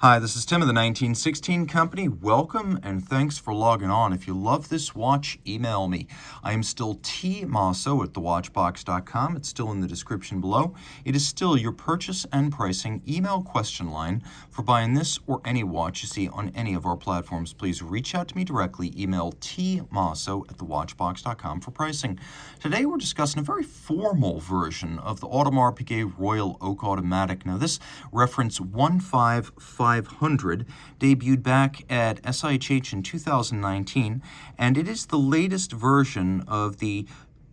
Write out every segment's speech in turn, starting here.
Hi, this is Tim of the 1916 Company. Welcome and thanks for logging on. If you love this watch, email me. I am still Team Mosso at thewatchbox.com. It's still in the description below. It is still your purchase and pricing email question line for buying this or any watch you see on any of our platforms. Please reach out to me directly. Email tmosso at thewatchbox.com for pricing. Today we're discussing a very formal version of the Audemars Piguet Royal Oak automatic. Now this reference 15500 debuted back at SIHH in 2019, and it is the latest version of the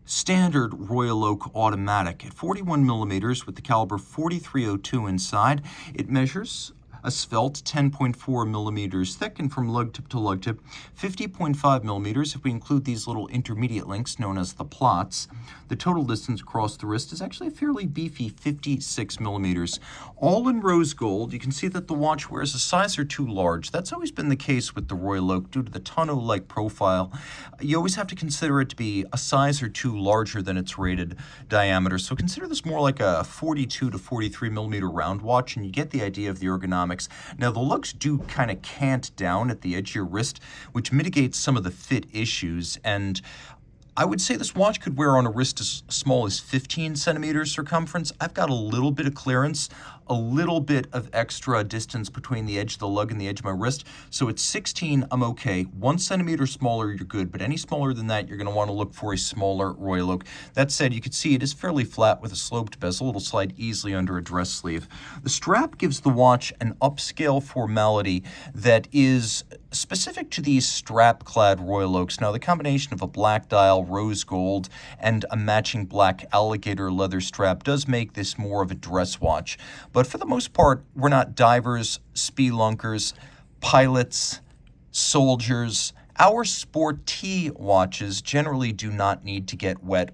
standard Royal Oak automatic at 41 millimeters with the caliber 4302 inside. It measures a svelte 10.4 millimeters thick, and from lug tip to lug tip 50.5 millimeters if we include these little intermediate links known as the plots. The total distance across the wrist is actually a fairly beefy 56 millimeters. All in rose gold. You can see that the watch wears a size or two large. That's always been the case with the Royal Oak due to the tonneau-like profile. You always have to consider it to be a size or two larger than its rated diameter. So consider this more like a 42 to 43 millimeter round watch, and you get the idea of the ergonomics. Now, the lugs do kind of cant down at the edge of your wrist, which mitigates some of the fit issues. And I would say this watch could wear on a wrist as small as 15 centimeters circumference. I've got a little bit of clearance, a little bit of extra distance between the edge of the lug and the edge of my wrist. So at 16, I'm okay. 1 centimeter smaller, you're good. But any smaller than that, you're going to want to look for a smaller Royal Oak. That said, you can see it is fairly flat with a sloped bezel. It'll slide easily under a dress sleeve. The strap gives the watch an upscale formality that is specific to these strap-clad Royal Oaks. Now, the combination of a black dial, rose gold, and a matching black alligator leather strap does make this more of a dress watch. But for the most part, we're not divers, spelunkers, pilots, soldiers. Our sporty watches generally do not need to get wet.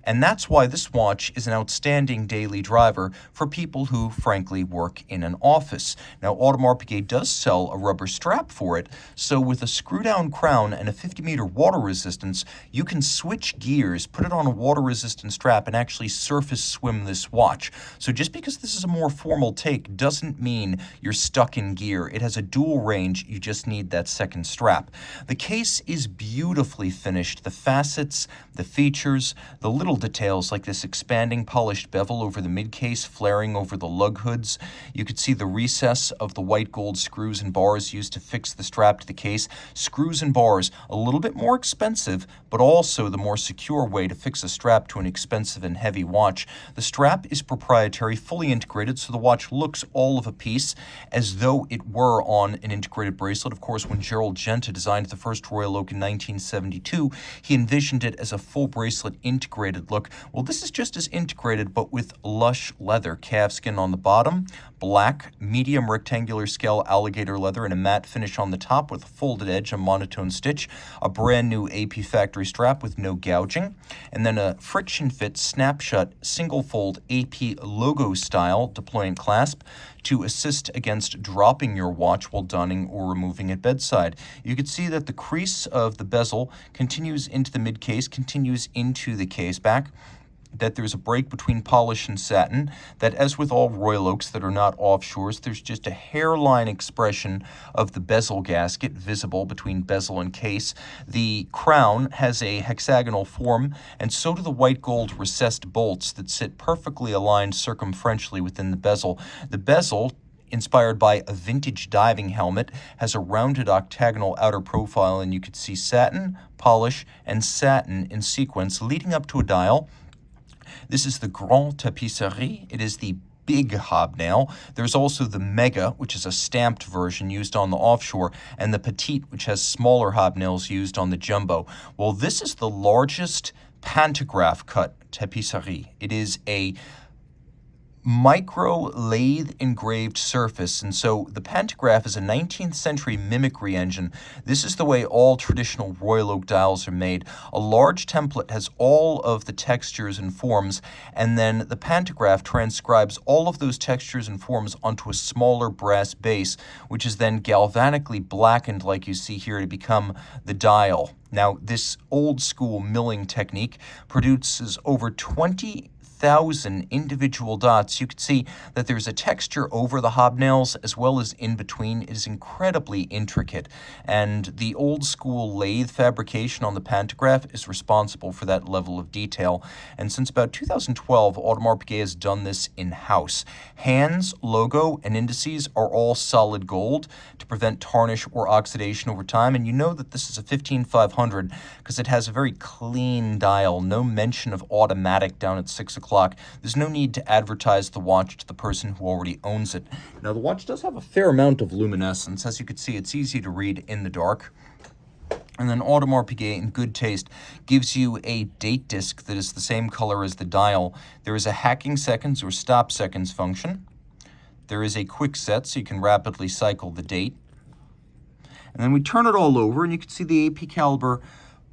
And that's why this watch is an outstanding daily driver for people who, frankly, work in an office. Now, Audemars Piguet does sell a rubber strap for it, so with a screw-down crown and a 50-meter water resistance, you can switch gears, put it on a water-resistant strap, and actually surface swim this watch. So just because this is a more formal take doesn't mean you're stuck in gear. It has a dual range, you just need that second strap. The case is beautifully finished. The facets, the features, the little details like this expanding polished bevel over the mid-case flaring over the lug hoods. You could see the recess of the white gold screws and bars used to fix the strap to the case. Screws and bars, a little bit more expensive, but also the more secure way to fix a strap to an expensive and heavy watch. The strap is proprietary, fully integrated, so the watch looks all of a piece, as though it were on an integrated bracelet. Of course, when Gerald Genta designed the first Royal Oak in 1972, he envisioned it as a full bracelet integrated look. Well, this is just as integrated, but with lush leather, calfskin on the bottom, black, medium rectangular scale alligator leather, and a matte finish on the top with a folded edge, a monotone stitch, a brand new AP factory strap with no gouging, and then a friction fit snapshot single fold AP logo style deployant clasp to assist against dropping your watch while donning or removing at bedside. You can see that the crease of the bezel continues into the mid-case, continues into the case back, that there's a break between polish and satin, that as with all Royal Oaks that are not offshores, there's just a hairline expression of the bezel gasket visible between bezel and case. The crown has a hexagonal form, and so do the white gold recessed bolts that sit perfectly aligned circumferentially within the bezel. The bezel, inspired by a vintage diving helmet, has a rounded octagonal outer profile, and you can see satin, polish, and satin in sequence leading up to a dial. This is the Grand Tapisserie. It is the big hobnail. There's also the Mega, which is a stamped version used on the offshore, and the Petite, which has smaller hobnails used on the jumbo. Well, this is the largest pantograph cut tapisserie. It is a micro lathe engraved surface, and so the pantograph is a 19th century mimicry engine. This is the way all traditional Royal Oak dials are made. A large template has all of the textures and forms, and then the pantograph transcribes all of those textures and forms onto a smaller brass base, which is then galvanically blackened like you see here to become the dial. Now, this old school milling technique produces over 20 1,000 individual dots. You can see that there's a texture over the hobnails as well as in between. It is incredibly intricate, and the old school lathe fabrication on the pantograph is responsible for that level of detail. And since about 2012, Audemars Piguet has done this in-house. Hands, logo, and indices are all solid gold to prevent tarnish or oxidation over time, and you know that this is a 15500 because it has a very clean dial, no mention of automatic down at 6 o'clock. There's no need to advertise the watch to the person who already owns it. Now, the watch does have a fair amount of luminescence. As you can see, it's easy to read in the dark. And then Audemars Piguet, in good taste, gives you a date disc that is the same color as the dial. There is a hacking seconds or stop seconds function. There is a quick set, so you can rapidly cycle the date. And then we turn it all over, and you can see the AP caliber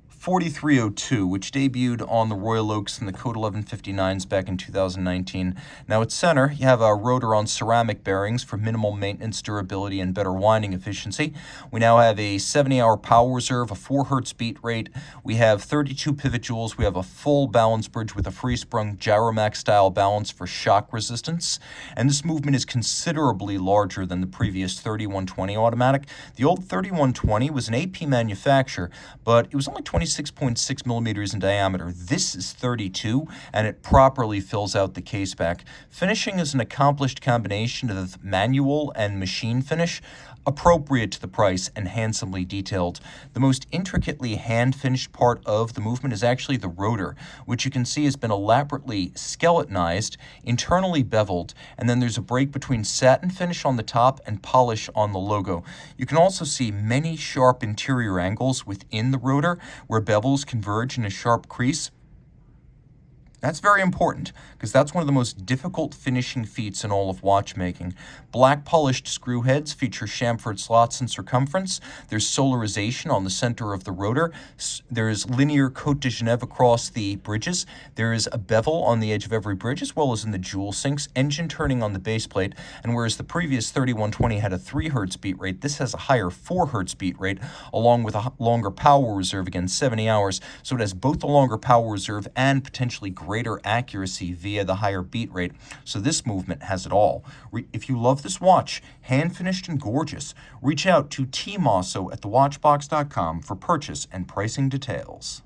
4302, which debuted on the Royal Oaks and the Code 1159s back in 2019. Now at center, you have a rotor on ceramic bearings for minimal maintenance, durability, and better winding efficiency. We now have a 70-hour power reserve, a 4 Hz beat rate. We have 32 pivot jewels. We have a full balance bridge with a free-sprung gyromax-style balance for shock resistance. And this movement is considerably larger than the previous 3120 automatic. The old 3120 was an AP manufacture, but it was only 26.6 millimeters in diameter. This is 32, and it properly fills out the case back. Finishing is an accomplished combination of manual and machine finish, appropriate to the price and handsomely detailed. The most intricately hand-finished part of the movement is actually the rotor, which you can see has been elaborately skeletonized, internally beveled, and then there's a break between satin finish on the top and polish on the logo. You can also see many sharp interior angles within the rotor where bevels converge in a sharp crease. That's very important because that's one of the most difficult finishing feats in all of watchmaking. Black polished screw heads feature chamfered slots in circumference. There's solarization on the center of the rotor. There's linear Côte de Genève across the bridges. There is a bevel on the edge of every bridge as well as in the jewel sinks, engine turning on the base plate, and whereas the previous 3120 had a 3 Hz beat rate, this has a higher 4 Hz beat rate along with a longer power reserve, again 70 hours, so it has both the longer power reserve and potentially greater accuracy via the higher beat rate. So this movement has it all. If you love this watch, hand finished and gorgeous, reach out to Team Mosso at thewatchbox.com for purchase and pricing details.